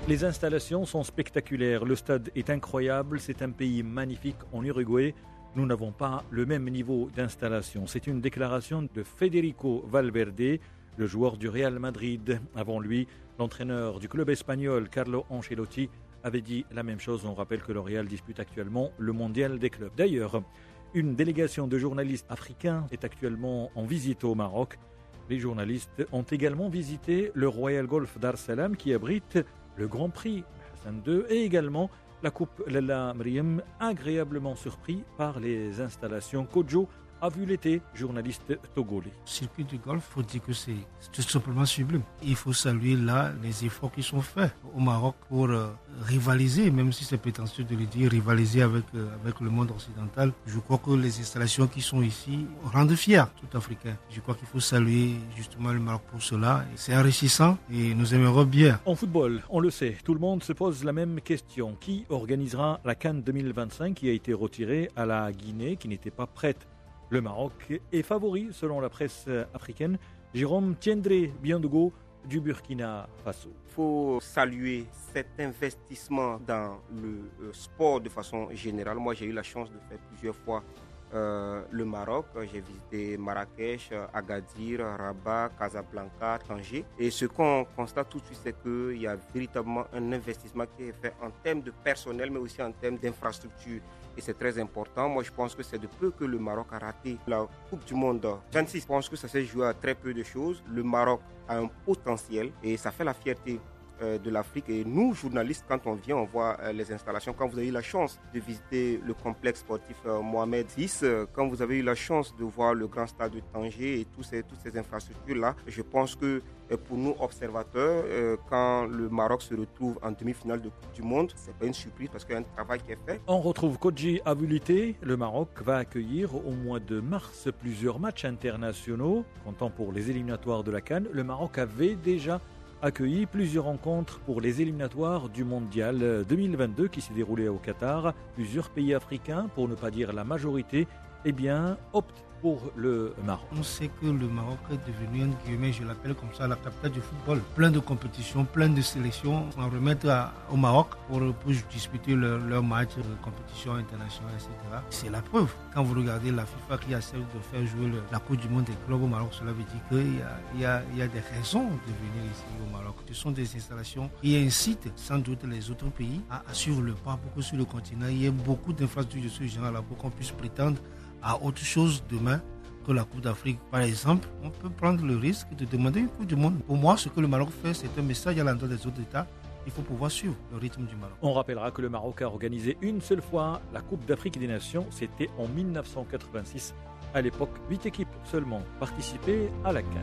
Les installations sont spectaculaires, le stade est incroyable, c'est un pays magnifique en Uruguay. Nous n'avons pas le même niveau d'installation. C'est une déclaration de Federico Valverde, le joueur du Real Madrid. Avant lui, l'entraîneur du club espagnol, Carlo Ancelotti, avait dit la même chose. On rappelle que le Real dispute actuellement le mondial des clubs. D'ailleurs, une délégation de journalistes africains est actuellement en visite au Maroc. Les journalistes ont également visité le Royal Golf Dar Salam qui abrite le Grand Prix Hassan II et également la Coupe Lalla Mriem, agréablement surpris par les installations qu'Ojo a vu l'été, journaliste togolais. Le circuit du golf, il faut dire que c'est tout simplement sublime. Il faut saluer là les efforts qui sont faits au Maroc pour rivaliser, même si c'est prétentieux de le dire, rivaliser avec le monde occidental. Je crois que les installations qui sont ici rendent fiers tout Africains. Je crois qu'il faut saluer justement le Maroc pour cela. C'est enrichissant et nous aimerons bien. En football, on le sait, tout le monde se pose la même question. Qui organisera la CAN 2025 qui a été retirée à la Guinée, qui n'était pas prête? Le Maroc est favori selon la presse africaine. Jérôme Tiendré Biandogo du Burkina Faso. Il faut saluer cet investissement dans le sport de façon générale. Moi, j'ai eu la chance de faire plusieurs fois le Maroc. J'ai visité Marrakech, Agadir, Rabat, Casablanca, Tanger. Et ce qu'on constate tout de suite, c'est qu'il y a véritablement un investissement qui est fait en termes de personnel, mais aussi en termes d'infrastructure. Et c'est très important. Moi, je pense que c'est de peu que le Maroc a raté la Coupe du Monde 26. Je pense que ça s'est joué à très peu de choses. Le Maroc a un potentiel et ça fait la fierté de l'Afrique. Et nous, journalistes, quand on vient, on voit les installations. Quand vous avez eu la chance de visiter le complexe sportif Mohamed VI, quand vous avez eu la chance de voir le grand stade de Tanger et toutes ces infrastructures-là, je pense que pour nous, observateurs, quand le Maroc se retrouve en demi-finale de Coupe du Monde, c'est pas une surprise parce qu'il y a un travail qui est fait. On retrouve Kodji Avulité. Le Maroc va accueillir au mois de mars plusieurs matchs internationaux. Comptant pour les éliminatoires de la CAN, le Maroc avait déjà accueilli plusieurs rencontres pour les éliminatoires du Mondial 2022 qui s'est déroulé au Qatar. Plusieurs pays africains, pour ne pas dire la majorité, optent pour le Maroc. On sait que le Maroc est devenu, je l'appelle comme ça, la capitale du football. Plein de compétitions, plein de sélections en remettre au Maroc pour disputer leur match de compétition internationale, etc. C'est la preuve. Quand vous regardez la FIFA qui essaie de faire jouer la Coupe du Monde des clubs au Maroc, cela veut dire qu'il y a des raisons de venir ici au Maroc. Ce sont des installations qui incitent sans doute les autres pays à suivre le pas pour que sur le continent, il y ait beaucoup d'infrastructures de ce genre-là pour qu'on puisse prétendre à autre chose demain que la Coupe d'Afrique. Par exemple, on peut prendre le risque de demander une Coupe du Monde. Pour moi, ce que le Maroc fait, c'est un message à l'endroit des autres États. Il faut pouvoir suivre le rythme du Maroc. On rappellera que le Maroc a organisé une seule fois la Coupe d'Afrique des Nations. C'était en 1986. À l'époque, 8 équipes seulement participaient à la CAN.